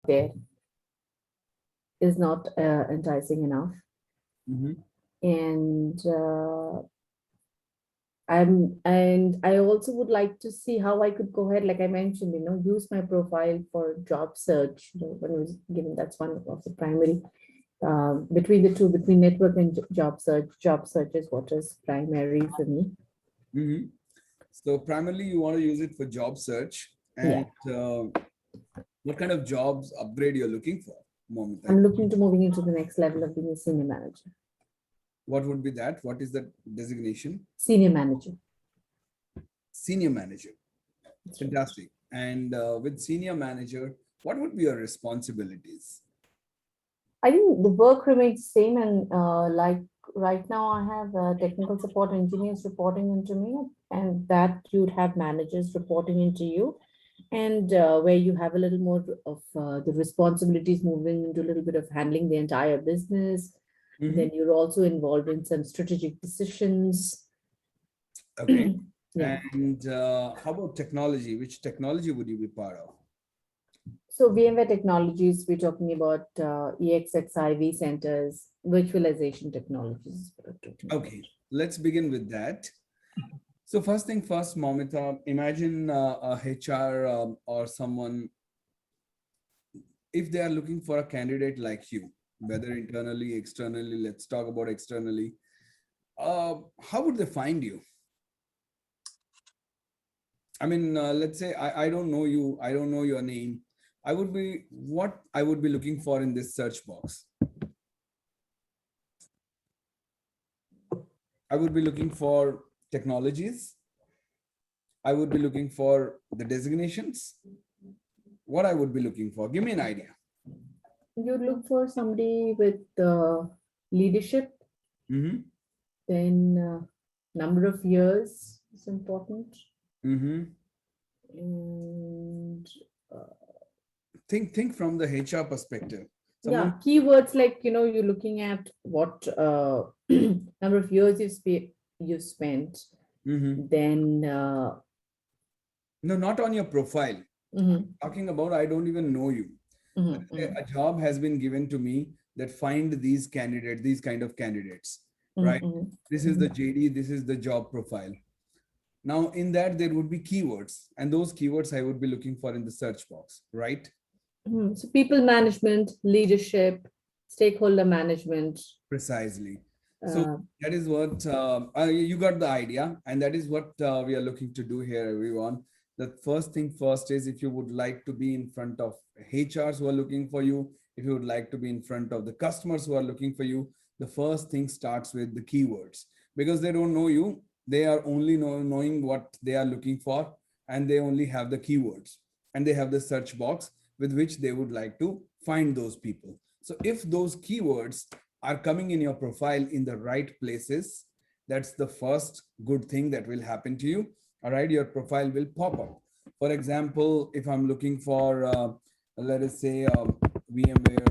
there is not enticing enough. Mm-hmm. And I also would like to see how I could go ahead, like I mentioned, use my profile for job search. When I was given, that's one of the primary between the two, between network and job search. Job search is what is primary for me. Mm-hmm. So primarily you want to use it for job search, Yeah, and what kind of jobs upgrade you're looking for, Momita? I'm looking to moving into the next level of being a senior manager. What would be that? What is the designation? Senior manager. Senior manager. That's right. Fantastic. And with senior manager, what would be your responsibilities? I think the work remains same, and like right now, I have technical support engineers reporting into me, and that you'd have managers reporting into you, and where you have a little more of the responsibilities moving into a little bit of handling the entire business. Mm-hmm. Then you're also involved in some strategic decisions. Okay. Yeah. And how about technology? Which technology would you be part of? So VMware technologies, we're talking about EXXIV centers, virtualization technologies is what I'm talking about. Okay, let's begin with that. So first thing first, Momita, imagine a HR or someone, if they are looking for a candidate like you, whether internally, externally, let's talk about externally, how would they find you? I mean, let's say I don't know you, I don't know your name. What I would be looking for in this search box? I would be looking for technologies. I would be looking for the designations. What I would be looking for? Give me an idea. You look for somebody with leadership, Mm-hmm. then number of years is important. Mm-hmm. And Think from the HR perspective. Someone. yeah, keywords like, you're looking at what number of years you spent, Mm-hmm. then No, not on your profile. mhm, Talking about I don't even know you. mhm, Let's say mhm, a job has been given to me that find these candidates, these kind of candidates, mhm, right? mhm, This is the mhm, JD, this is the job profile. Now, in that, there would be keywords, and those keywords I would be looking for in the search box, right? mhm. So people management, leadership, stakeholder management. Precisely. So uh, that is what you got the idea, and that is what we are looking to do here, everyone. The first thing first is if you would like to be in front of HRs who are looking for you, if you would like to be in front of the customers who are looking for you, the first thing starts with the keywords because they don't know you. They are only knowing what they are looking for, and they only have the keywords and they have the search box with which they would like to find those people. So if those keywords are coming in your profile in the right places, that's the first good thing that will happen to you. All right, your profile will pop up. For example, if I'm looking for, let us say, VMware,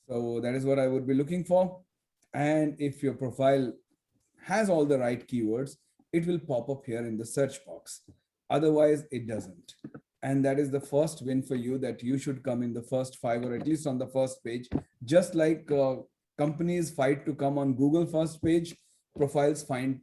so that is what I would be looking for. And if your profile has all the right keywords, it will pop up here in the search box. Otherwise, it doesn't. And that is the first win for you, that you should come in the first five or at least on the first page. Just like companies fight to come on Google first page, profiles fight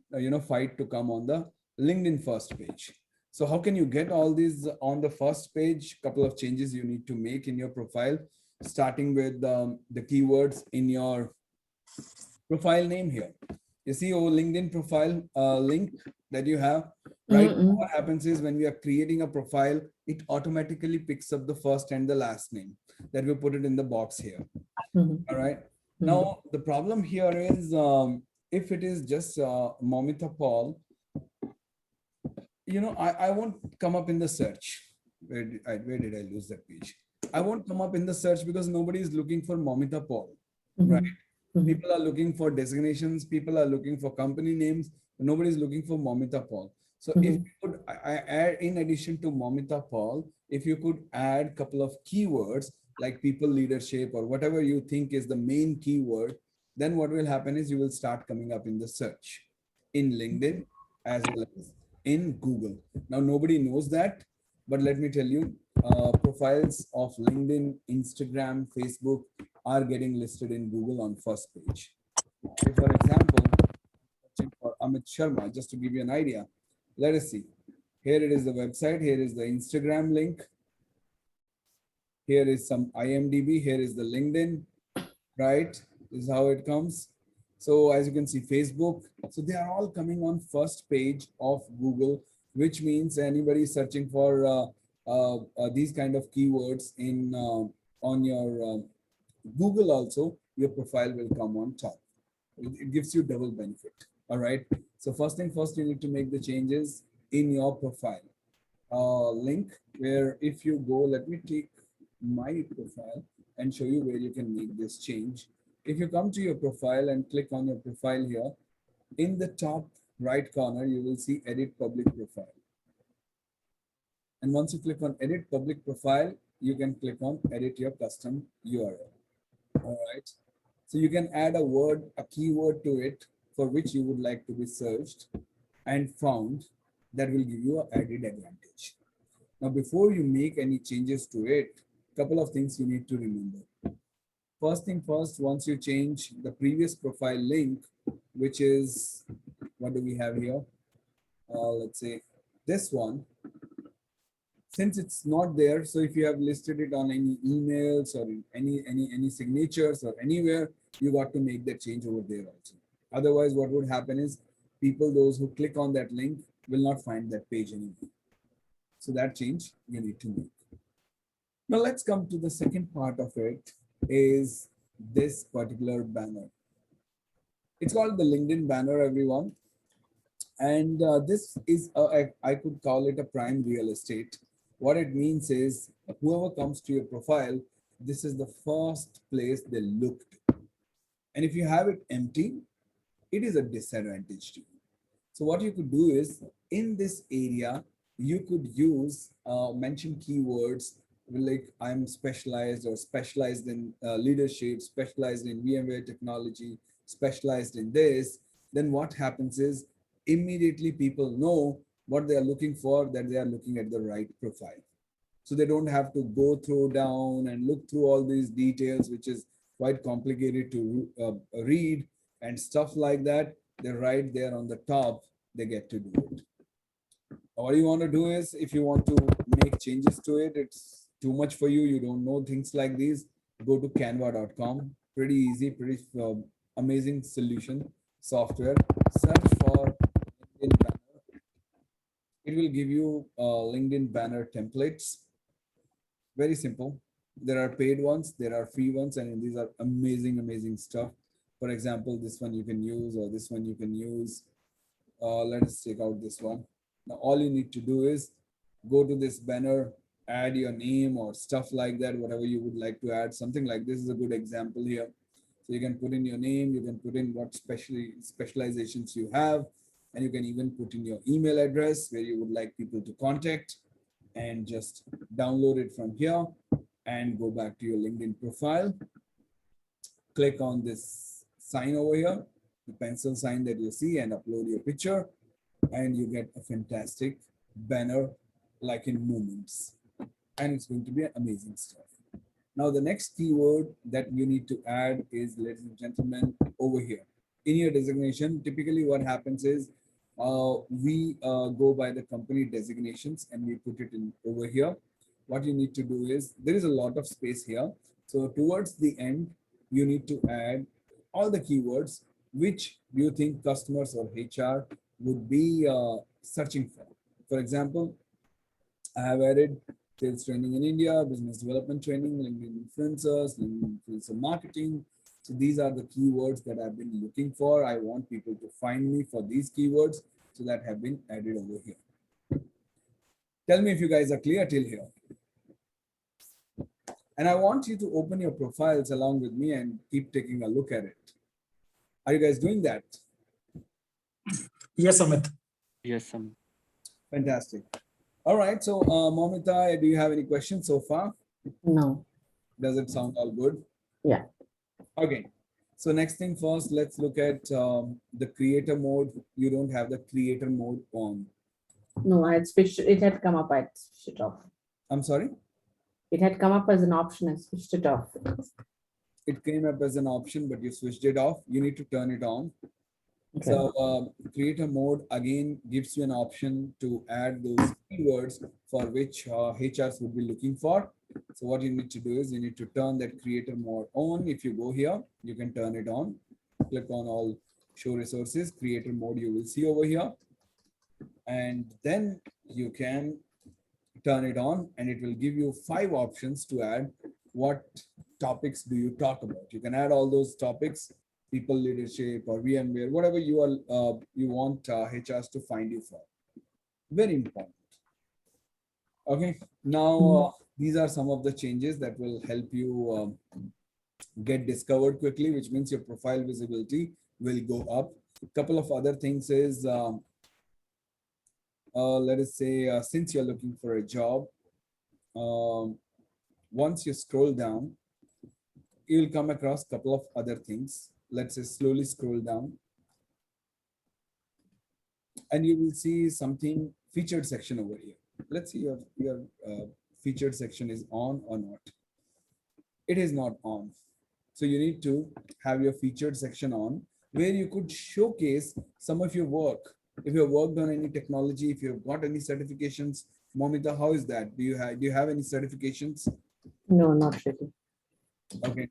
to come on the LinkedIn first page. So how can you get all these on the first page? Couple of changes you need to make in your profile, starting with the keywords in your profile name here. You see your LinkedIn profile link that you have, right? mhm, What happens is when we are creating a profile, it automatically picks up the first and the last name that we put it in the box here. mhm, All right. mhm, Now, the problem here is if it is just Momita Paul, I won't come up in the search. Where did I lose that page? I won't come up in the search because nobody is looking for Momita Paul, right? mhm, mhm, People are looking for designations, people are looking for company names, nobody is looking for Momita Paul. So if mhm, you could I add, in addition to Momita Paul, if you could add a couple of keywords like people leadership or whatever you think is the main keyword, then what will happen is you will start coming up in the search in LinkedIn as well as in Google. Now, nobody knows that, but let me tell you, profiles of LinkedIn, Instagram, Facebook are getting listed in Google on first page. If, for example, searching for Amit Sharma, just to give you an idea, let us see. Here it is the website, here is the Instagram link, here is some IMDb, here is the LinkedIn, right? This is how it comes. So as you can see, Facebook. So they are all coming on first page of Google, which means anybody searching for these kind of keywords in on your Google also, your profile will come on top. It gives you double benefit. All right. So first thing first, you need to make the changes in your profile. Link where if you go, let me take my profile and show you where you can make this change. If you come to your profile and click on your profile here, in the top right corner, you will see edit public profile. And once you click on edit public profile, you can click on edit your custom URL. All right. So you can add a word, a keyword to it for which you would like to be searched and found that will give you an added advantage. Now, before you make any changes to it, couple of things you need to remember. First thing first, once you change the previous profile link, which is, what do we have here? Let's say this one, since it's not there, so if you have listed it on any emails or in any signatures or anywhere, you got to make that change over there also. Otherwise, what would happen is people, those who click on that link, will not find that page anymore. So that change you need to make. Now let's come to the second part of it, is this particular banner. It's called the LinkedIn banner, everyone. And this is, I could call it a prime real estate. What it means is whoever comes to your profile, this is the first place they look to. And if you have it empty, it is a disadvantage to you. So what you could do is in this area, you could use mention keywords like I'm specialized or specialized in leadership, specialized in VMware technology, specialized in this. Then what happens is immediately people know what they are looking for, that they are looking at the right profile. So they don't have to go through down and look through all these details, which is quite complicated to read and stuff like that. They're right there on the top, they get to do it. All you want to do is, if you want to make changes to it, it's too much for you, you don't know things like these, go to canva.com. Pretty easy, pretty amazing solution software. Search for LinkedIn banner. It will give you LinkedIn banner templates. Very simple. There are paid ones, there are free ones, and these are amazing, amazing stuff. For example, this one you can use, or this one you can use. Let us check out this one. Now, all you need to do is go to this banner, add your name or stuff like that, whatever you would like to add. Something like this is a good example here. So you can put in your name, you can put in what specializations you have, and you can even put in your email address where you would like people to contact, and just download it from here and go back to your LinkedIn profile. Click on this sign over here, the pencil sign that you see, and upload your picture, and you get a fantastic banner like in moments. And it's going to be amazing stuff. Now, the next keyword that you need to add is, ladies and gentlemen, over here. In your designation, typically what happens is we go by the company designations and we put it in over here. What you need to do is, there is a lot of space here. So towards the end, you need to add all the keywords which do you think customers or HR would be searching for. For example, I have added sales training in India, business development training, LinkedIn influencers, LinkedIn influencer marketing. So these are the keywords that I've been looking for. I want people to find me for these keywords, so that have been added over here. Tell me if you guys are clear till here. And I want you to open your profiles along with me and keep taking a look at it. Are you guys doing that? Yes, Amit. Yes, Amit. Fantastic. All right. So, Momita, do you have any questions so far? No. Does it sound all good? Yeah. Okay. So next thing first, let's look at the creator mode. You don't have the creator mode on. No, I had switched. It had come up. I had switched it off. I'm sorry. It had come up as an option. I switched it off. It came up as an option, but you switched it off. You need to turn it on. Okay. So creator mode again gives you an option to add those keywords for which HRs would be looking for. So what you need to do is you need to turn that creator mode on. If you go here, you can turn it on. Click on all show resources, creator mode you will see over here. And then you can turn it on and it will give you 5 options to add. What topics do you talk about? You can add all those topics, people leadership or VMware, whatever you want HRs to find you for. Very important. Okay, now Mhm. these are some of the changes that will help you get discovered quickly, which means your profile visibility will go up. A couple of other things is, let us say, since you're looking for a job, um, once you scroll down, you'll come across a couple of other things. Let's say slowly scroll down and you will see something featured section over here. Let's see your featured section is on or not. It is not on. So you need to have your featured section on where you could showcase some of your work. If you've worked on any technology, if you've got any certifications, Momita, how is that? Do you have any certifications? No, not really. Okay.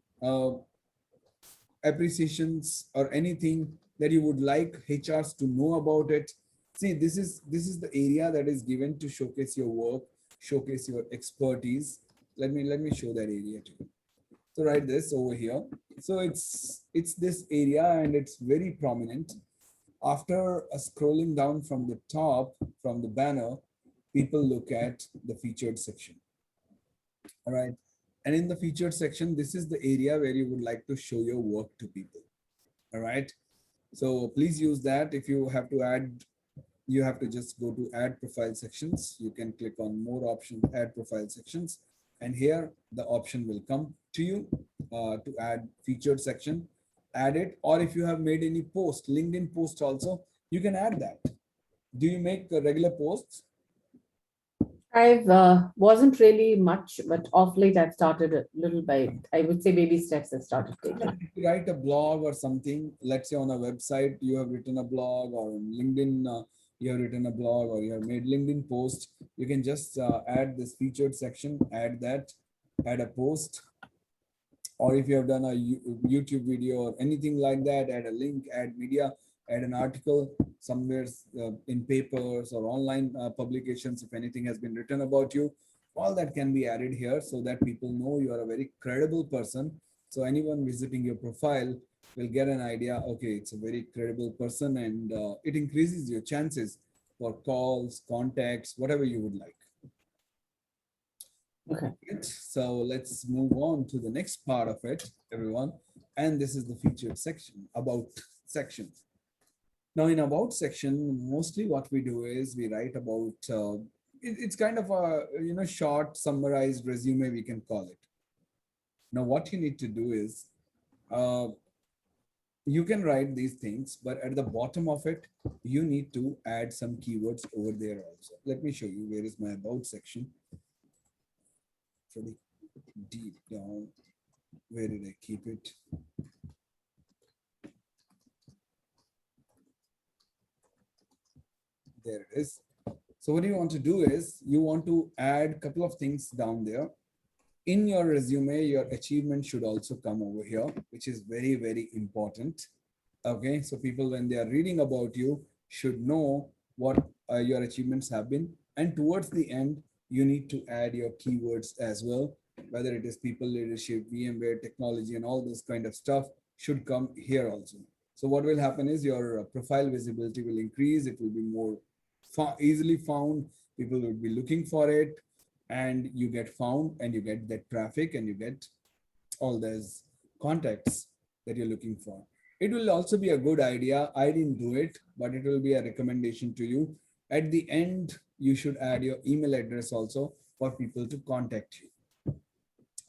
Appreciations or anything that you would like HRs to know about it. See, this is the area that is given to showcase your work, showcase your expertise. Let me show that area to you. So write this over here. So it's this area and it's very prominent. After scrolling down from the top, from the banner, people look at the featured section. All right. And in the featured section, this is the area where you would like to show your work to people. All right. So please use that. If you have to add, you have to just go to add profile sections. You can click on more options, add profile sections. And here the option will come to you to add featured section, add it. Or if you have made any post, LinkedIn post also, you can add that. Do you make regular posts? I've wasn't really much, but off late I've started a little by, I would say, baby steps. I've started taking. If you write a blog or something, let's say on a website, you have written a blog or on LinkedIn, you have written a blog or you have made LinkedIn post, you can just add this featured section, add that, add a post, or if you have done a YouTube video or anything like that, add a link, add media, add an article somewhere in papers or online publications. If anything has been written about you, all that can be added here so that people know you are a very credible person. So anyone visiting your profile will get an idea, okay, it's a very credible person, and it increases your chances for calls, contacts, whatever you would like. Okay. Right. So let's move on to the next part of it, everyone. And this is the featured section, about section. Now in about section, mostly what we do is we write about, it's kind of a, short summarized resume, we can call it. Now what you need to do is, uh, you can write these things, but at the bottom of it, you need to add some keywords over there also. Let me show you where is my about section. Pretty deep down. Where did I keep it? There it is. So what you want to do is you want to add a couple of things down there. In your resume, your achievement should also come over here, which is very, very important. Okay, so people, when they are reading about you, should know what your achievements have been. And towards the end, you need to add your keywords as well, whether it is people leadership, VMware technology, and all this kind of stuff should come here also. So what will happen is your profile visibility will increase. It will be more easily found. People will be looking for it, and you get found, and you get that traffic, and you get all those contacts that you're looking for. It will also be a good idea. I didn't do it, but it will be a recommendation to you. At the end, you should add your email address also for people to contact you.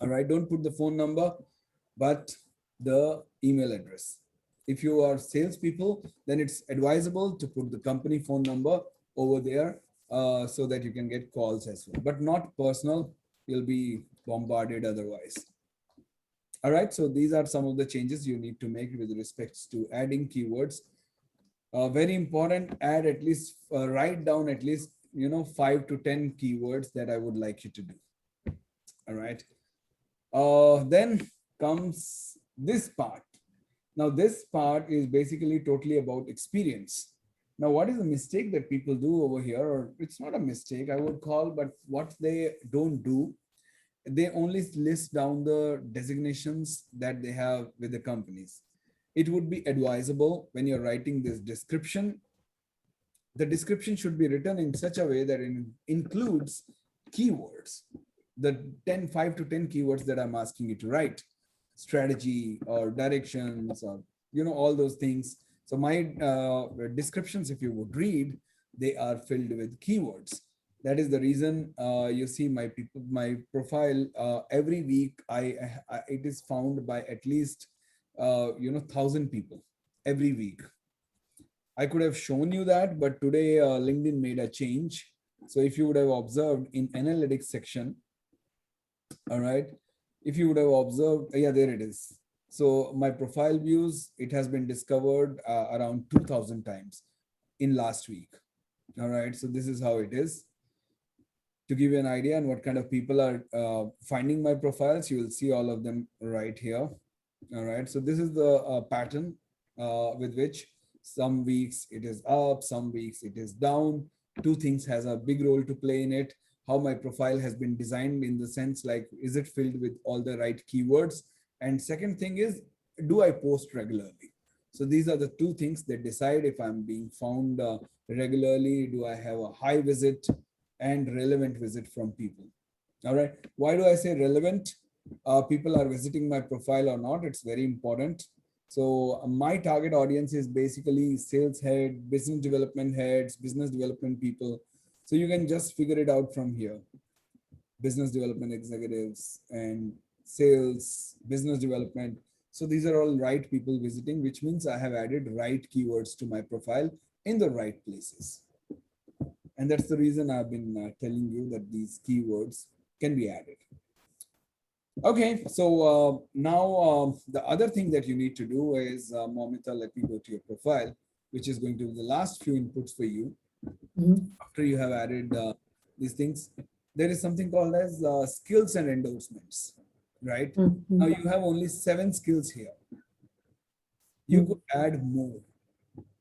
All right, don't put the phone number, but the email address. If you are salespeople, then it's advisable to put the company phone number over there so that you can get calls as well, but not personal. You'll be bombarded otherwise. All right, so these are some of the changes you need to make with respects to adding keywords. Very important, add at least, write down at least, 5 to 10 keywords that I would like you to do. All right. Then comes this part. Now, this part is basically totally about experience. Now, what is the mistake that people do over here? Or it's not a mistake, I would call, but what they don't do, they only list down the designations that they have with the companies. It would be advisable when you're writing this description, the description should be written in such a way that it includes keywords, the 5 to 10 keywords that I'm asking you to write, strategy or directions, or all those things. So my descriptions, if you would read, they are filled with keywords. That is the reason you see my profile every week. It is found by at least 1,000 people every week. I could have shown you that, but today LinkedIn made a change. So if you would have observed in analytics section, all right, if you would have observed, yeah, there it is. So my profile views, it has been discovered around 2,000 times in last week. All right, so this is how it is. To give you an idea on what kind of people are finding my profiles, you will see all of them right here. All right, so this is the pattern with which some weeks it is up, some weeks it is down. Two things has a big role to play in it. How my profile has been designed, in the sense like, is it filled with all the right keywords? And second thing is, do I post regularly? So these are the two things that decide if I'm being found regularly. Do I have a high visit and relevant visit from people? All right, why do I say relevant? People are visiting my profile or not, it's very important. So my target audience is basically sales head, business development heads, business development people. So you can just figure it out from here. Business development executives and sales, business development. So these are all right people visiting, which means I have added right keywords to my profile in the right places. And that's the reason I've been telling you that these keywords can be added. Okay, so now the other thing that you need to do is, Momita, let me go to your profile, which is going to be the last few inputs for you. Mhm. After you have added these things, there is something called as skills and endorsements, right? Now Mhm. you have only 7 skills here. You could Mhm. add more,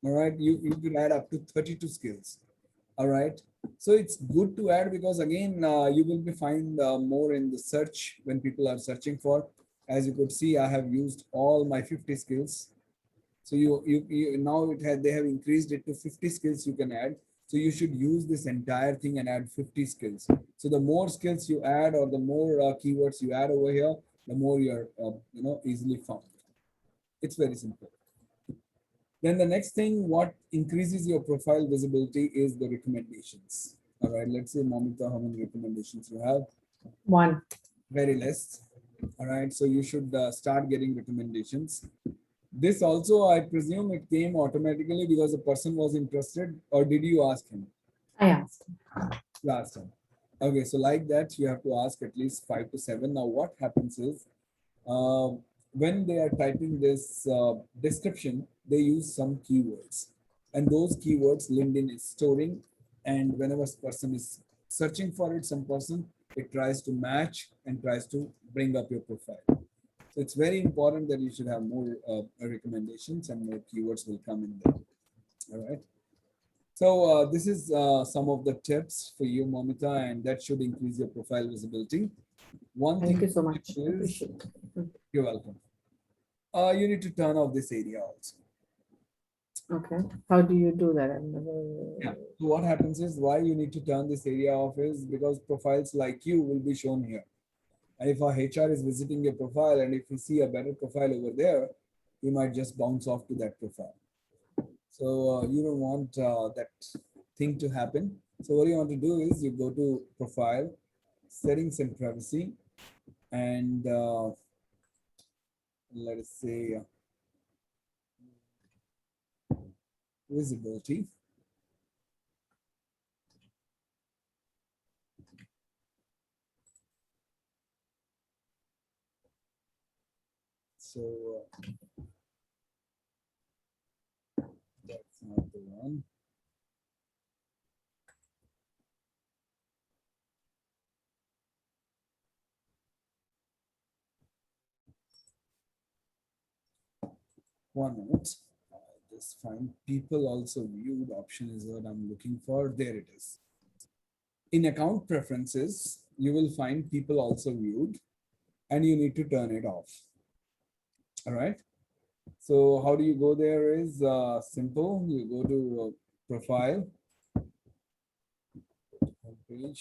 all right? You could add up to 32 skills. All right. So it's good to add, because again, you will be find more in the search when people are searching for. As you could see, I have used all my 50 skills. So you now they have increased it to 50 skills you can add. So you should use this entire thing and add 50 skills. So the more skills you add, or the more keywords you add over here, the more you're easily found. It's very simple. Then the next thing, what increases your profile visibility is the recommendations. All right, let's say, Momita, how many recommendations you have? One. Very less. All right, so you should start getting recommendations. This also, I presume it came automatically because the person was interested, or did you ask him I asked. last time? Okay, so like that, you have to ask at least 5 to 7. Now, what happens is, uh, when they are typing this description, they use some keywords, and those keywords LinkedIn is storing. And whenever a person is searching for it, some person, it tries to match and tries to bring up your profile. So it's very important that you should have more recommendations, and more keywords will come in there. All right. So this is some of the tips for you, Momita, and that should increase your profile visibility. One Thank thing you so much. is, Appreciate it. you're welcome. You need to turn off this area also. Okay. How do you do that? I've Yeah. never. So what happens is, why you need to turn this area off is because profiles like you will be shown here. And if our HR is visiting your profile, and if we see a better profile over there, we might just bounce off to that profile. So you don't want that thing to happen. So what you want to do is, you go to profile, settings and privacy, and let us say visibility. So that's not the one. One minute. Just find people also viewed option is what I'm looking for. There it is. In account preferences, you will find people also viewed and you need to turn it off. All right. So how do you go there is simple. You go to profile, homepage.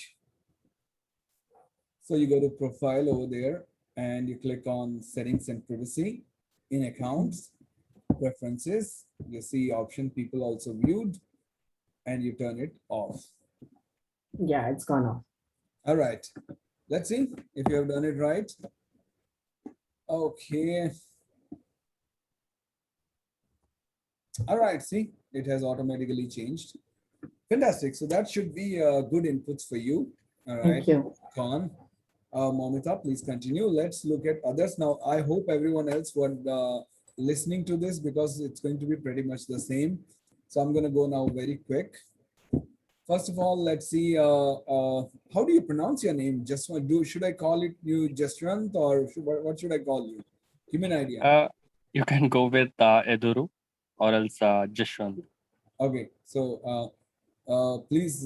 So you go to profile over there and you click on settings and privacy. In accounts, preferences, you see option people also viewed and you turn it off. Yeah, it's gone off. All right. Let's see if you have done it right. Okay. All right. See, it has automatically changed. Fantastic. So that should be good inputs for you. All right. Thank you. Con. Momita, please continue. Let's look at others. Now, I hope everyone else would listening to this because it's going to be pretty much the same. So I'm going to go now very quick. First of all, let's see. How do you pronounce your name? Just should I call it you Jaswant or what should I call you? Give me an idea. You can go with Eduru or else Jashwant. Okay, so please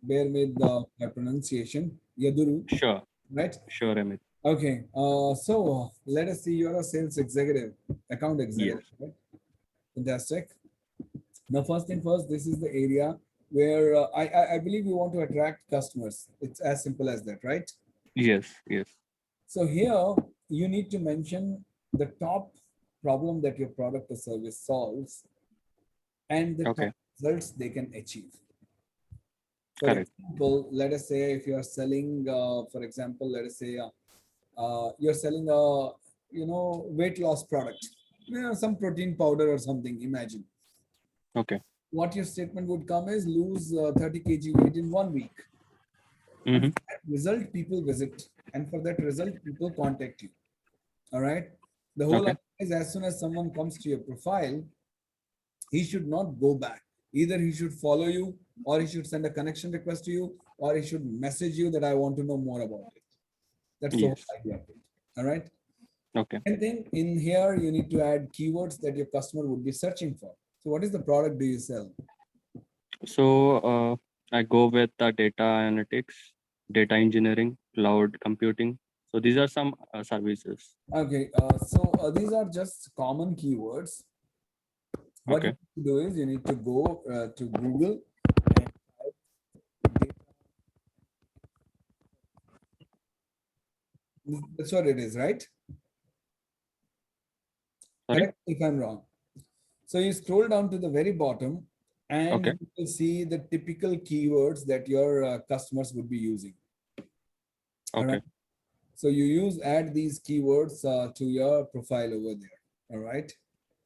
bear with my pronunciation. Yaduru, Sure, right? sure, Amit. Okay, so let us see. You're a sales executive, account Yes, executive, right? Fantastic. Now, first thing first, this is the area where I believe you want to attract customers. It's as simple as that, right? yes, yes. So here you need to mention the top problem that your product or service solves and the top Okay, results they can achieve. For correct. example, let us say if you are selling, for example, let us say you're selling a weight loss product, some protein powder or something. Imagine Okay. what your statement would come is lose 30 kg weight in 1 week. And Mm-hmm. for that result, people visit, and for that result, people contact you. All right. The whole Okay. idea is as soon as someone comes to your profile, he should not go back. Either he should follow you, or he should send a connection request to you, or he should message you that I want to know more about it. That's the whole Yes. idea of it. All right. Okay. And then in here, you need to add keywords that your customer would be searching for. So, what is the product do you sell? So I go with data analytics, data engineering, cloud computing. So these are some services. Okay. So, these are just common keywords. What you Okay. need to do is you need to go to Google and that's what it is, right? Sorry. Correct me if I'm wrong. So you scroll down to the very bottom and Okay. you will see the typical keywords that your customers would be using. All right. Okay. So you add these keywords to your profile over there. All right.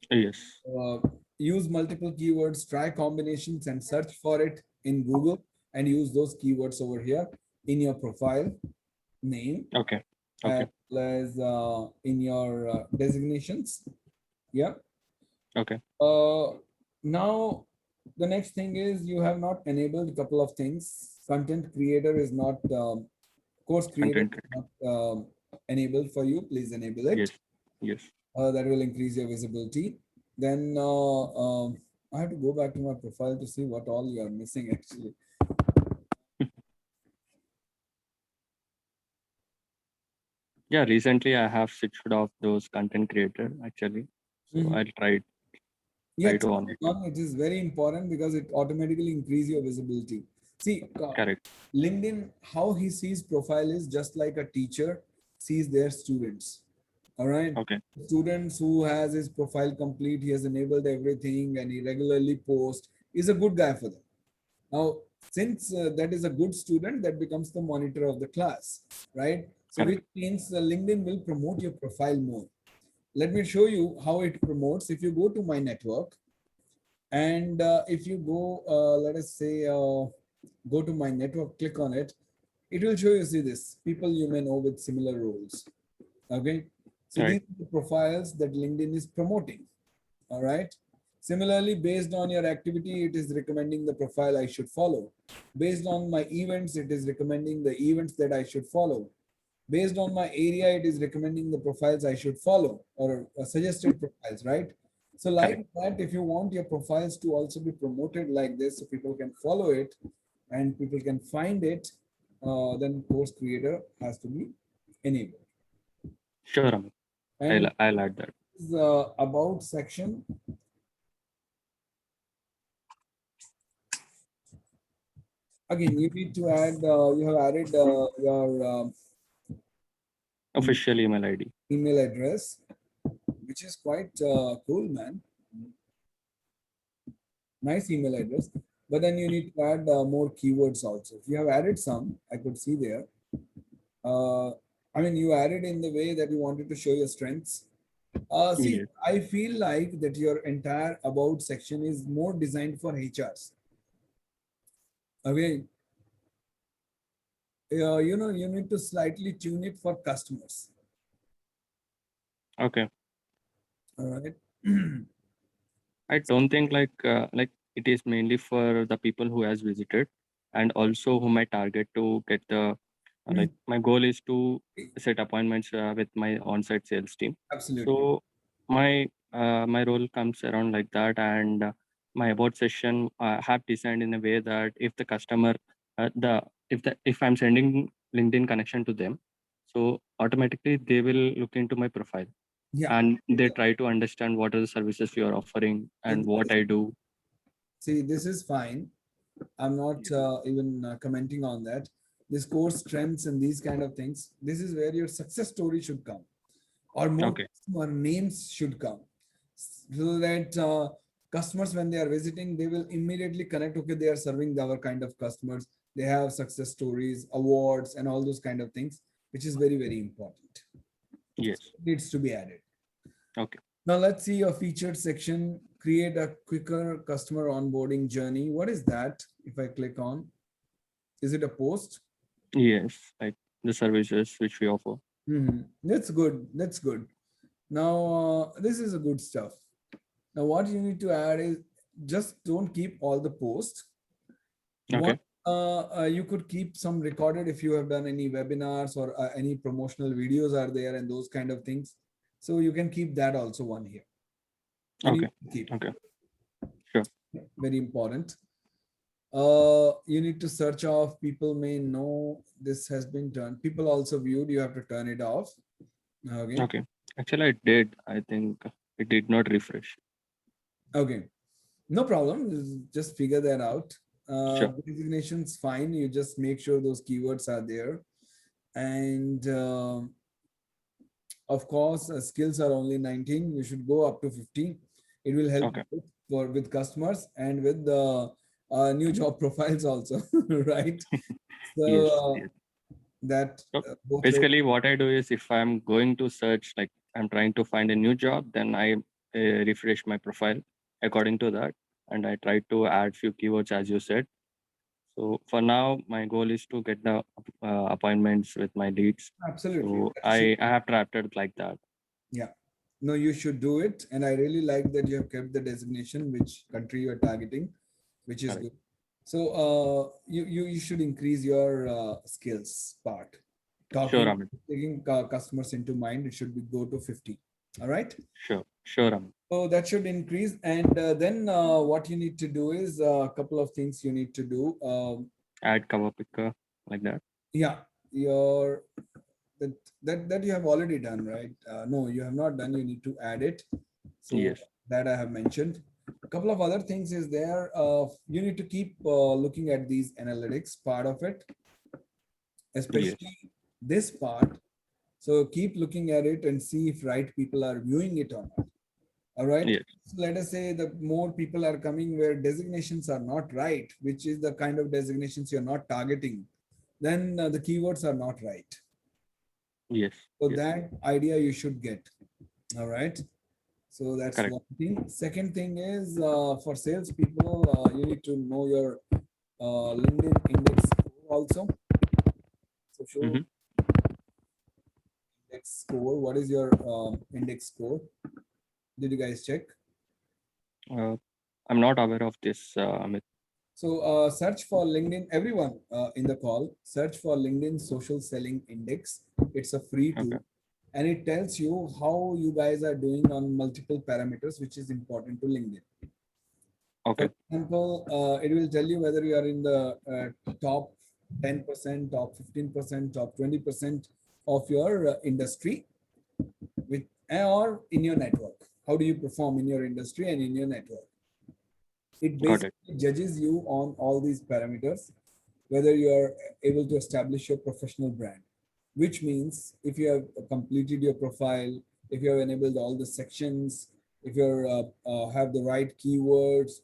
Yes. Uh, Use multiple keywords, try combinations and search for it in Google and use those keywords over here in your profile name Okay. as Okay. well as in your designations. Yeah. Okay. Now, the next thing is you have not enabled a couple of things. Content creator is not, course creator Content. is not enabled for you. Please enable it. Yes. Yes. That will increase your visibility. Then I have to go back to my profile to see what all you are missing actually. Yeah. Recently, I have switched off those content creator actually. So Mhm. I'll Yeah, try to on it. it is very important because it automatically increase your visibility. See, Correct. LinkedIn, how he sees profile is just like a teacher sees their students. All right. Okay. Students who has his profile complete, he has enabled everything and he regularly posts, is a good guy for them. Now, since that is a good student, that becomes the monitor of the class, right? So Correct. which means LinkedIn will promote your profile more. Let me show you how it promotes. If you go to my network and if you go, let us say, go to my network, click on it, it will show you, see this, people you may know with similar roles. Okay. So these Right. are the profiles that LinkedIn is promoting. All right. Similarly, based on your activity, it is recommending the profile I should follow. Based on my events, it is recommending the events that I should follow. Based on my area, it is recommending the profiles I should follow, or suggested profiles, right? So Correct. like that, if you want your profiles to also be promoted like this, so people can follow it and people can find it, then course creator has to be enabled. Sure, Amit. And I'll add that. about section, again, you need to add, you have added your Official email ID. email address, which is quite cool, man. Nice email address. But then you need to add more keywords also. If you have added some, I could see there. Uh, I mean, you added in the way that you wanted to show your strengths. See, Yes. I feel like that your entire about section is more designed for HRs. Okay, you know, you need to slightly tune it for customers. Okay. All right. I don't think like it is mainly for the people who has visited, and also whom I target to get the like my goal is to set appointments with my on-site sales team. Absolutely. So my role comes around like that, and my about session have designed in a way that if the customer the if I'm sending LinkedIn connection to them, so automatically they will look into my profile Yeah. and they try to understand what are the services you are offering and what I do. See, this is fine. I'm not even commenting on that. This course strengths and these kind of things. This is where your success story should come, or more Okay. customer names should come, so that customers, when they are visiting, they will immediately connect. Okay, they are serving our kind of customers. They have success stories, awards, and all those kind of things, which is very, very important. Yes. It needs to be added. Okay. Now let's see your featured section. Create a quicker customer onboarding journey. What is that? If I click on, is it a post? Yes. Like the services which we offer. That's good. That's good. Now, this is a good stuff. Now, what you need to add is just don't keep all the posts. One, Okay. you could keep some recorded if you have done any webinars or any promotional videos are there and those kind of things. So you can keep that also one here. And you Okay. keep Okay. Sure. very important. You need to search off. People may know this has been done. People also viewed. You have to turn it off. Okay. Okay. Actually, I did. I think it did not refresh. Okay. No problem. Just figure that out. Sure. Designation's fine. You just make sure those keywords are there. And of course, skills are only 19. You should go up to 15. It will help Okay. for with customers and with the new job profiles also, right? So Yes. Yes. that So both ways. basically, what I do is if I'm going to search, like I'm trying to find a new job, then I refresh my profile according to that, and I try to add few keywords as you said. So for now, my goal is to get the appointments with my leads. Absolutely. So That should, I have trapped it like that. yeah. No, you should do it. And I really like that you have kept the designation, which country you're targeting, which is Correct. good. So you should increase your skills part. Sure, Talking, Amit. taking customers into mind, it should be go to 50. All right. Sure. Sure, Amit. So that should increase. And then what you need to do is a couple of things you need to do. Add cover picker like that. Yeah, your that you have already done, right? No, you have not done. You need to add it. So Yes. that I have mentioned. A couple of other things is there. You need to keep looking at these analytics part of it, Yes. especially this part. So keep looking at it and see if right people are viewing it or not. All right. Yes. So let us say that more people are coming where designations are not right, which is the kind of designations you're not targeting, then the keywords are not right. Yes. So Yes. that idea you should get. All right. So that's Correct. one thing. Second thing is for salespeople, you need to know your LinkedIn index score also. So show Mm-hmm. index score. What is your index score? Did you guys check? I'm not aware of this, Amit. So search for LinkedIn, everyone in the call, search for LinkedIn Social Selling Index. It's a free Okay. tool and it tells you how you guys are doing on multiple parameters, which is important to LinkedIn. For Okay. example, it will tell you whether you are in the top 10%, top 15%, top 20% of your industry with, or in your network. How do you perform in your industry and in your network? It Got it. basically judges you on all these parameters, whether you are able to establish your professional brand, which means if you have completed your profile, if you have enabled all the sections, if you have the right keywords,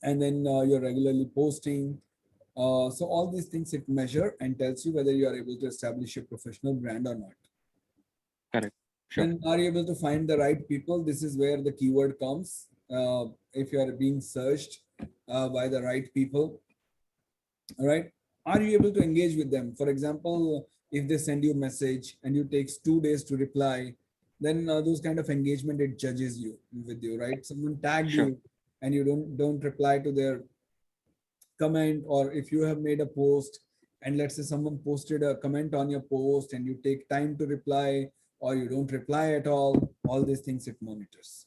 and then you're regularly posting. So all these things it measure and tells you whether you are able to establish your professional brand or not. Correct. Sure. Then are you able to find the right people? This is where the keyword comes. If you are being searched by the right people, all right, are you able to engage with them? For example, if they send you a message and you takes 2 days to reply, then those kind of engagement it judges you with you, right? Someone tagged Sure. you and you don't reply to their comment, or if you have made a post and let's say someone posted a comment on your post and you take time to reply or you don't reply at all these things it monitors.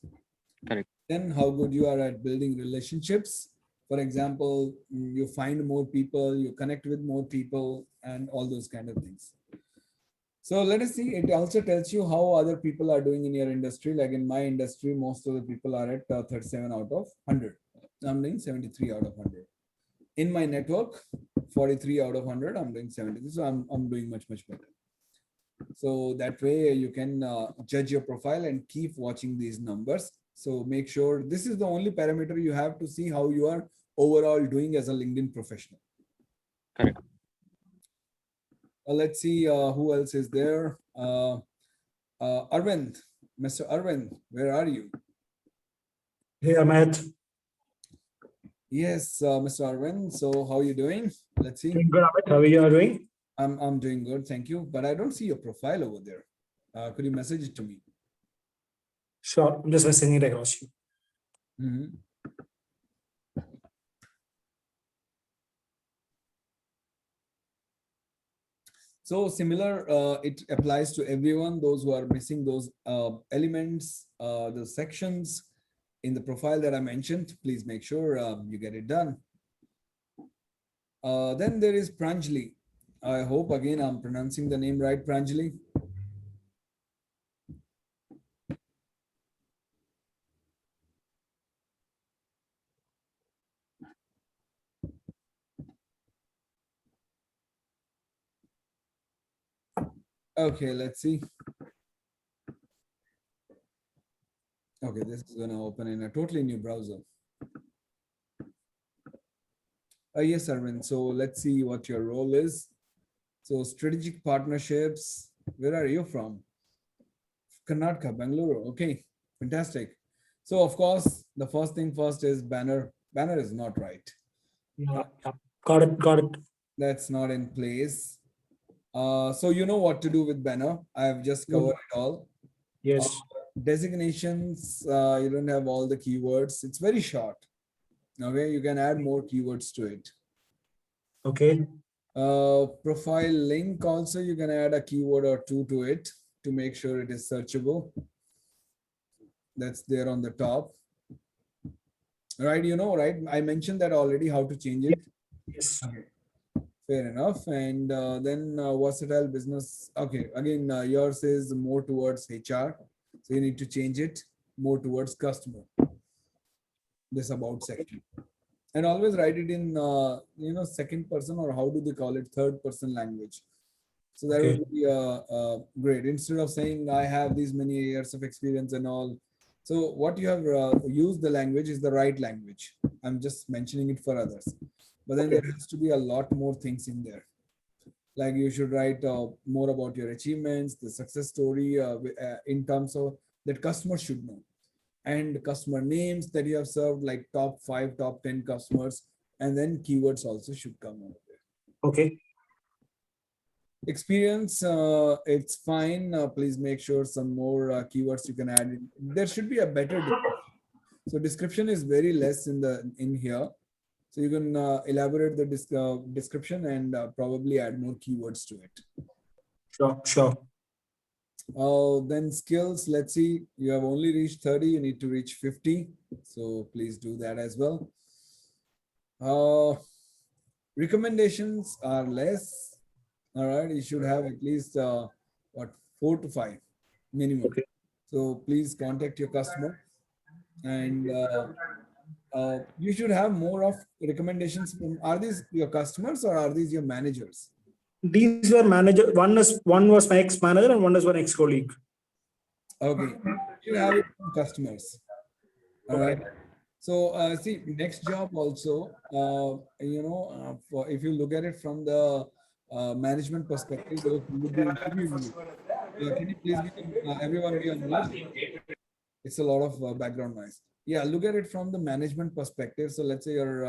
Correct. Then how good you are at building relationships. For example, you find more people, you connect with more people and all those kind of things. So let us see, it also tells you how other people are doing in your industry. Like in my industry, most of the people are at 37 out of 100. I'm doing 73 out of 100. In my network, 43 out of 100, I'm doing 70. So I'm doing much better. So that way you can judge your profile and keep watching these numbers. So make sure this is the only parameter you have to see how you are overall doing as a LinkedIn professional. Correct. Let's see who else is there. Arvind, Mr. Arvind, where are you? Hey, Amit. Yes, Mr. Arvind. So how are you doing? Let's see. Doing good, Amit. How are you doing? I'm doing good, thank you. But I don't see your profile over there. Could you message it to me? Sure. I'm just messaging it across you. Mhm. So similar, it applies to everyone, those who are missing those elements, the sections in the profile that I mentioned. Please make sure you get it done. Then there is Pranjali. I hope again I'm pronouncing the name right, Pranjali. Okay, let's see. Okay, this is going to open in a totally new browser. Yes, Arvind. So let's see what your role is. So strategic partnerships. Where are you from? Karnataka, Bangalore. Okay, fantastic. So of course, the first thing first is banner. Banner is not right. Yeah, yeah. Got it. Got it. That's not in place. So you know what to do with banner. I've just covered it all. Uh, Yes. designations, you don't have all the keywords. It's very short. Okay, you can add more keywords to it. Okay. Profile link also, you can add a keyword or two to it to make sure it is searchable. That's there on the top. Right, you know, right? I mentioned that already, how to change it. Yes. Okay. Fair enough. And then versatile business. Okay, again, yours is more towards HR. So you need to change it more towards customer. This about section. And always write it in, second person, or how do they call it? Third person language. So that Okay. would be great. Instead of saying I have these many years of experience and all. So what you have used the language is the right language. I'm just mentioning it for others. But then Okay. there has to be a lot more things in there. Like you should write more about your achievements, the success story in terms of that customers should know. And customer names that you have served, like top 5, top 10 customers. And then keywords also should come over there. Okay. Experience, it's fine. Please make sure some more keywords you can add in. There should be a better description. So description is very less in here. So you can elaborate the description and probably add more keywords to it. Sure. Then skills, let's see, you have only reached 30, you need to reach 50. So please do that as well. Recommendations are less. All right, you should have at least what 4 to 5 minimum. Okay. So please contact your customer, and you should have more of recommendations from. Are these your customers or are these your managers? These were manager. One was my ex-manager and one was one ex-colleague. Okay, you have it from customers. All right. Okay. So see, next job also, if you look at it from the management perspective, those who would be interviewing you. Can you please be, everyone be on mute? It's a lot of background noise. Yeah, look at it from the management perspective. So let's say you're,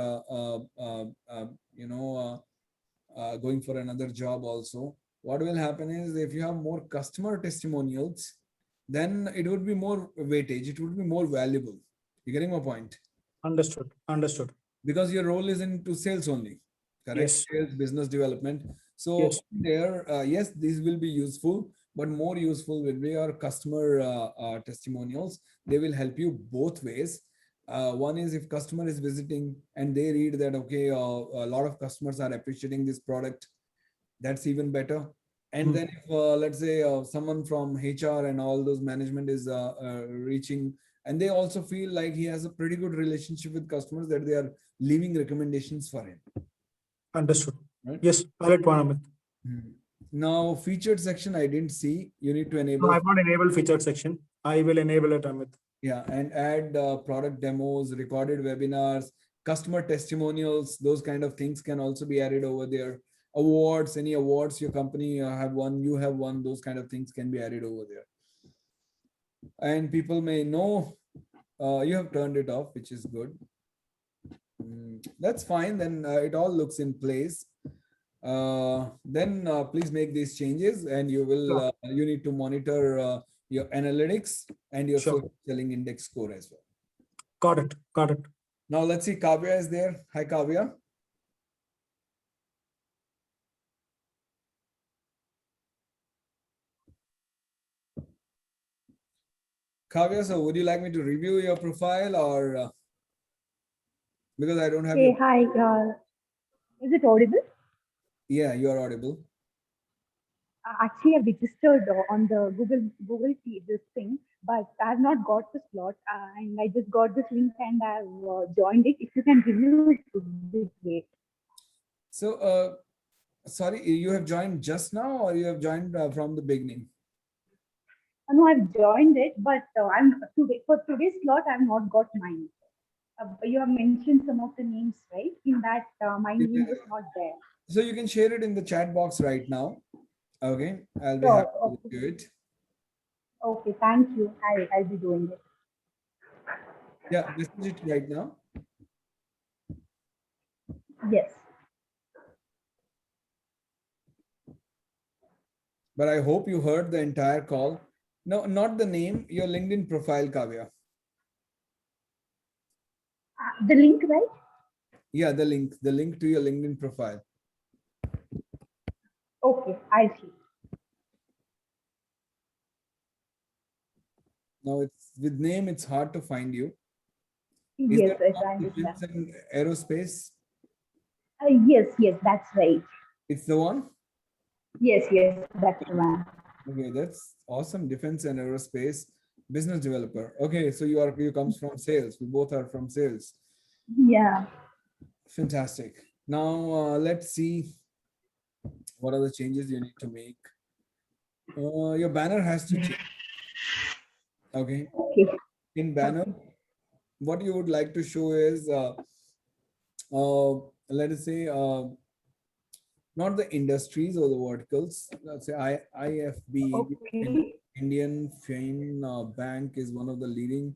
going for another job also. What will happen is if you have more customer testimonials, then it would be more weightage. It would be more valuable. You getting my point? Understood. Because your role is into sales only, correct? Yes. Sales, business development. So Yes. there, yes, these will be useful, but more useful will be your customer testimonials. They will help you both ways. One is if customer is visiting and they read that, okay, a lot of customers are appreciating this product, that's even better. And then if let's say someone from HR and all those management is reaching, and they also feel like he has a pretty good relationship with customers, that they are leaving recommendations for him. Understood. Right? Yes, valid one, Amit. Now, featured section, I didn't see. You need to No, enable. I've not enabled featured section. I will enable it, Amit. Yeah, and add product demos, recorded webinars, customer testimonials, those kind of things can also be added over there. Awards, any awards your company have won, you have won, those kind of things can be added over there. And people may know you have turned it off, which is good. That's fine. Then it all looks in place. Then please make these changes, and you will you need to monitor your analytics and your social selling index score as well. Got it. Now let's see, Kavya is there. Hi, Kavya. Kavya, so would you like me to review your profile, or because I don't have Hey, your. hi. Is it audible? Yeah, you are audible. Actually, I've registered on the Google this thing, but I've not got the slot, and I just got this link and I've joined it. If you can review it, would be great. So, sorry, you have joined just now, or you have joined from the beginning? No, I've joined it, but I'm today for today's slot. I've not got mine. You have mentioned some of the names, right? In that, my name is not there. So you can share it in the chat box right now. Okay, I'll be Sure. happy to Okay. do it. Okay. Thank you. I'll be doing it. Yeah, message it right now. Yes. But I hope you heard the entire call. No, not the name, your LinkedIn profile, Kavya. The link, right? Yeah, the link to your LinkedIn profile. Okay. I'll see. Now it's with name, it's hard to find you. Is Yes, that I defense understand. and aerospace? Yes, that's right. It's the one? Yes, that's the one. Okay, that's awesome. Defense and aerospace business developer. Okay, so you comes from sales. We both are from sales. Yeah. Fantastic. Now let's see what are the changes you need to make. Your banner has to change. Okay. Okay. In banner, what you would like to show is, let us say, not the industries or the verticals. Let's say IFB, Okay. Indian Fine Bank, is one of the leading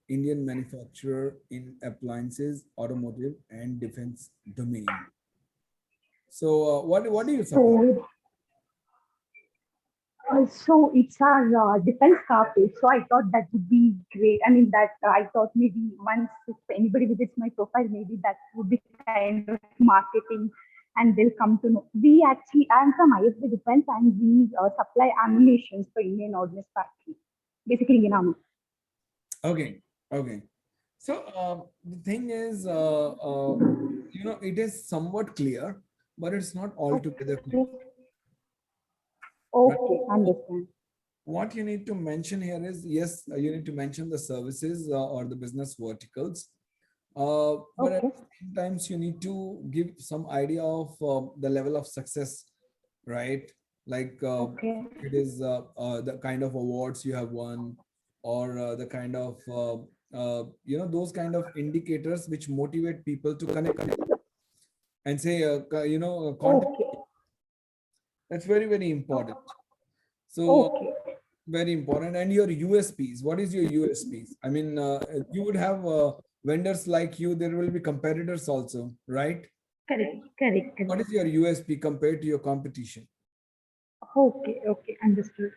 Indian manufacturer in appliances, automotive, and defense domain. So, what do you supply? So So it's our defense car page. So I thought that would be great. I mean, that I thought maybe once if anybody visits my profile, maybe that would be kind of marketing and they'll come to know. We actually, I'm from ISB Defense and we supply ammunitions for Indian Ordnance Factory, basically Indian Army. Okay, okay. So the thing is, it is somewhat clear, but it's not altogether clear, Okay, right? okay, understand. What you need to mention here is, yes, you need to mention the services or the business verticals, but at Okay, the same times you need to give some idea of the level of success, right? Like okay, it is the kind of awards you have won, or the kind of those kind of indicators which motivate people to connect and say contact. okay, That's very, very important. So okay. very important. And your USPs, what is your USPs? I mean, you would have vendors like you, there will be competitors also, right? Correct, correct, What correct. is your USP compared to your competition? Okay, okay, understood.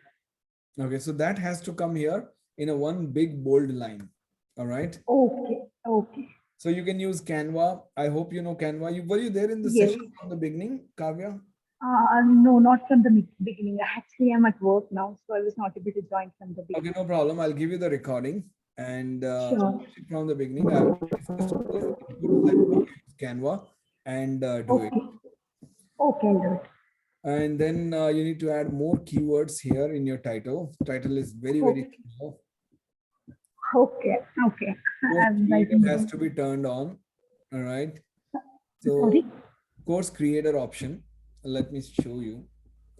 Okay, so that has to come here in a one big bold line. All right. Okay, okay. So you can use Canva. I hope you know Canva. Were you there in the Yes. session from the beginning, Kavya? No, not from the beginning. Actually, I'm at work now, so I was not able to join from the Okay, beginning. no problem. I'll give you the recording and Sure. from the beginning. I will first of all input like how to use Canva and do it. Okay. Okay, Andrew. And then you need to add more keywords here in your title. Title is very, very Okay. small. Okay. Okay. Course I'm creator writing has down. to be turned on. All right. So Sorry. course creator option. Let me show you.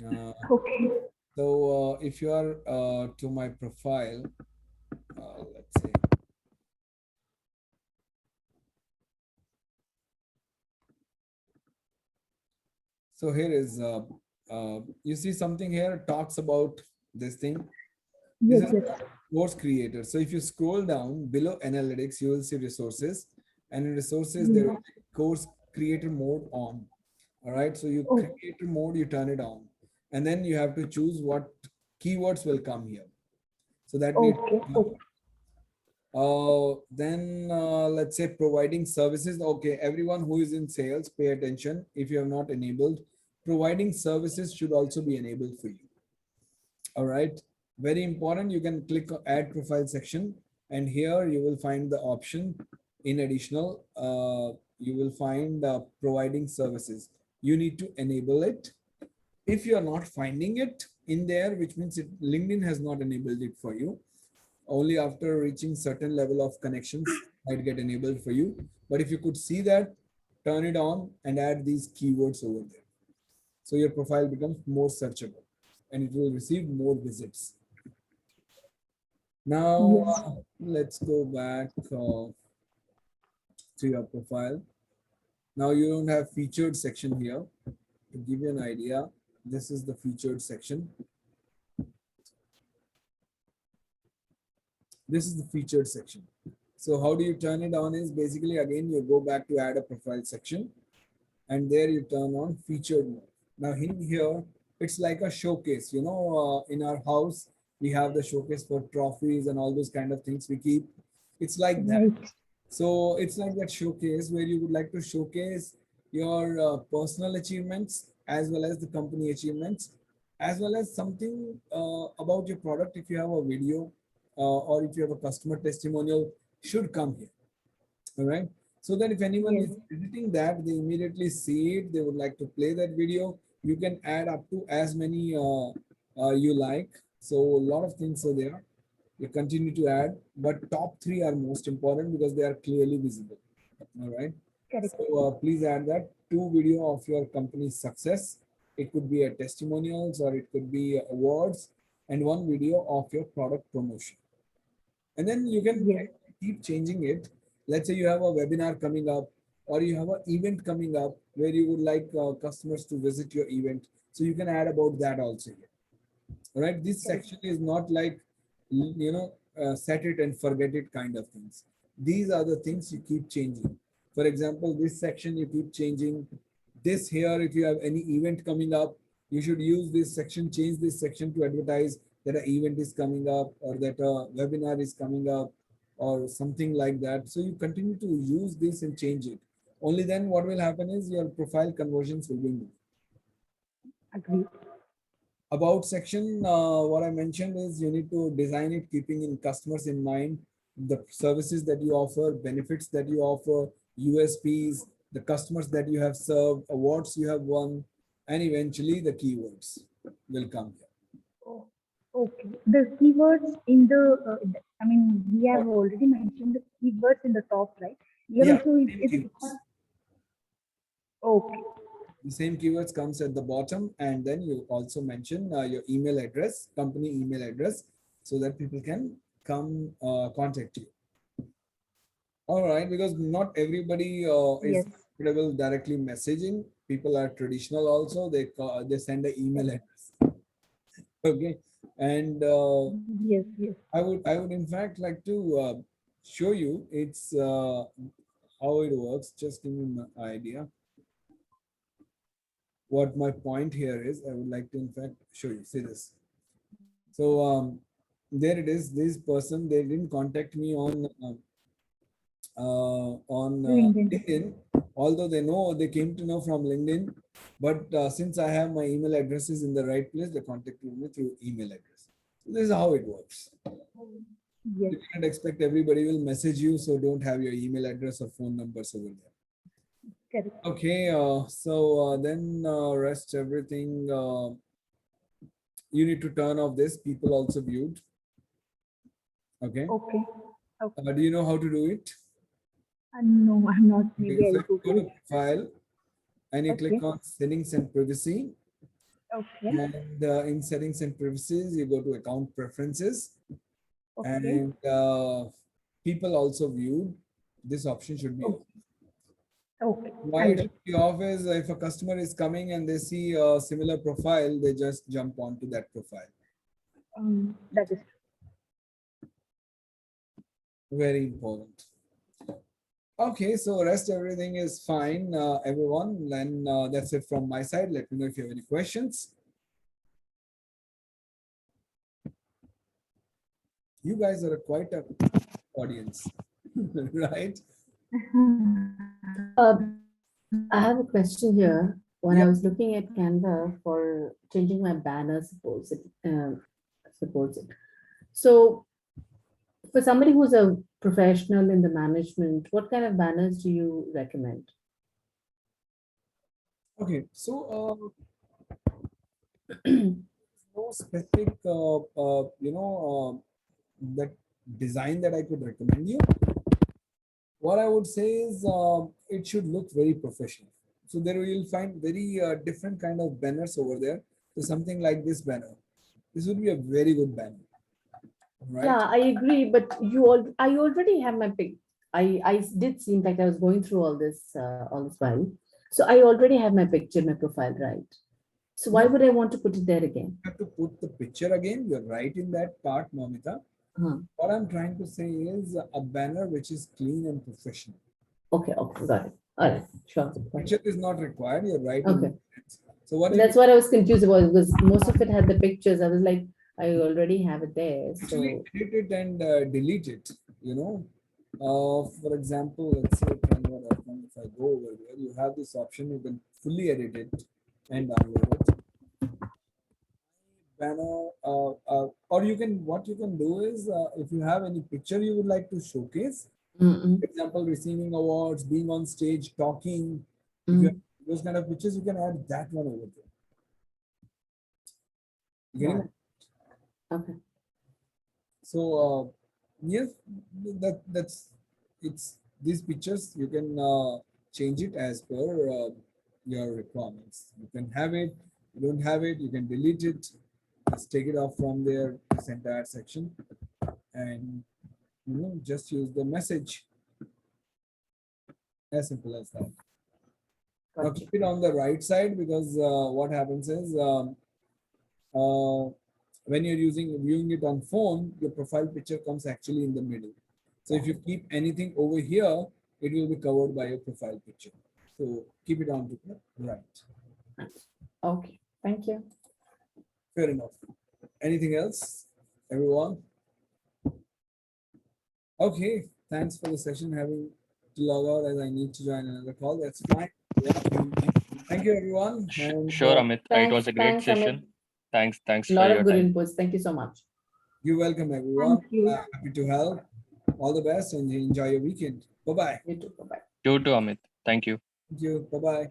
Uh, Okay. so if you are to my profile, let's say, so here is, you see something here talks about this thing. This Yes, is yes. course creator. So if you scroll down below analytics, you will see resources, and in resources there Yes. will be course creator mode on. All right. So you Oh, creator mode, you turn it on, and then you have to choose what keywords will come here. So that needs okay. to be Okay. on. Then let's say providing services. Okay, everyone who is in sales, pay attention. If you have not enabled, providing services should also be enabled for you. All right, very important. You can click on add profile section, and here you will find the option in additional. You will find providing services. You need to enable it. If you are not finding it in there, which means LinkedIn has not enabled it for you, only after reaching certain level of connections might get enabled for you. But if you could see that, turn it on and add these keywords over there. So your profile becomes more searchable and it will receive more visits. Now, Yes. let's go back to your profile. Now you don't have featured section here. To give you an idea, this is the featured section. This is the featured section. So how do you turn it on is basically, again, you go back to add a profile section and there you turn on featured mode. Now in here, it's like a showcase, in our house, we have the showcase for trophies and all those kind of things we keep. It's like that. Right. So it's like that showcase where you would like to showcase your personal achievements as well as the company achievements, as well as something about your product. If you have a video or if you have a customer testimonial, should come here. All right. So that if anyone Yes. is visiting that, they immediately see it. They would like to play that video. You can add up to as many you like. So a lot of things are there. You continue to add, but top three are most important because they are clearly visible. All right. Correct. So please add that two video of your company's success. It could be a testimonials or it could be awards, and one video of your product promotion. And then you can Yes. keep changing it. Let's say you have a webinar coming up or you have an event coming up where you would like customers to visit your event. So you can add about that also here. All right. This Correct. section is not like, set it and forget it kind of things. These are the things you keep changing. For example, this section you keep changing. This here, if you have any event coming up, You should use this section, change this section to advertise that an event is coming up or that a webinar is coming up or something like that. So you continue to use this and change it. Only then what will happen is your profile conversions will be more. Agree. About section, what I mentioned is you need to design it keeping in customers in mind, the services that you offer, benefits that you offer, USPs, the customers that you have served, awards you have won, and eventually the keywords will come here. Oh, okay. The keywords in I mean, we have already mentioned the keywords in the top, right? Here Yeah, also, same is it keywords. okay? The same keywords comes at the bottom, and then you also mention your email address, company email address, so that people can come contact you. All right, because not everybody is Yes. comfortable directly messaging. People are traditional also. They send an email address. Okay, and Yes, yes. I would in fact like to show you it's how it works. Just give me an idea. What my point here is, I would like to in fact show you. See this. So there it is. This person, they didn't contact me on LinkedIn. LinkedIn, although they came to know from LinkedIn, but since I have my email addresses in the right place, they contacted me through email address. So this is how it works. Yes. You can't expect everybody will message you, so don't have your email address or phone numbers over there. Correct. Okay, so then rest everything. You need to turn off this. People also viewed. Okay. Okay. Okay. Do you know how to do it? No, I'm not. Okay, Maybe so I'll you go Google to it. File and you Okay. click on Settings and Privacy. Okay. And in Settings and Privacies, you go to Account Preferences. Okay. And people also viewed. This option should be Okay. off. Okay. Why I'll it do. should be off is if a customer is coming and they see a similar profile, they just jump onto that profile. That is Very important. Okay, so rest everything is fine, everyone. Then that's it from my side. Let me know if you have any questions. You guys are quite a audience, right? Uh, I have a question here. When I Yeah. was looking at Canva for changing my banner, suppose it. So for somebody who's a professional in the management, what kind of banners do you recommend? Okay, so no specific, that design that I could recommend you. What I would say is it should look very professional. So there you'll find very different kind of banners over there. So something like this banner. This would be a very good banner, right? Yeah, I agree, but I already have my pic. I did seem like I was going through all this while. So I already have my picture, my profile, right? So why No, would I want to put it there again? you have to put the picture again. You're right in that part, Momita. Huh. What I'm trying to say is a banner which is clean and professional. Okay, got it. All right, sure. Got it. Picture is not required. You're right. Okay. So what you That's what I was confused about because most of it had the pictures. I was like, I already have it there. actually So edit it and delete it. You know, for example, let's say if I go over there, you have this option. You can fully edit it and download it. Banner, or you can what you can do is if you have any picture you would like to showcase, mm-mm, for example, receiving awards, being on stage, talking. If you have mm, those kind of pictures, you can add that one over there. You getting got it? it. Okay. So yes, that's it's these pictures you can change it as per your requirements. You can have it, you don't have it, you can delete it, just take it off from there, this entire section, and just use the message. As simple as that. Now Got you. keep it on the right side because what happens is uh, when you're viewing it on phone, your profile picture comes actually in the middle. So if you keep anything over here, it will be covered by your profile picture. So keep it on to the right. Okay. Thank you. Fair enough. Anything else, everyone? Okay, thanks for the session. Having to log out as I need to join another call. That's fine. Yeah. Thank you, everyone. And Sure, Amit. It was Thanks, a great thanks, Amit. session. Thanks A for lot your of good time. inputs. Thank you so much. you're welcome, everyone. Thank you. Happy to help. All the best and enjoy your weekend. Bye bye. You too. Bye bye. You too, Amit. Thank you. Thank you. Bye bye.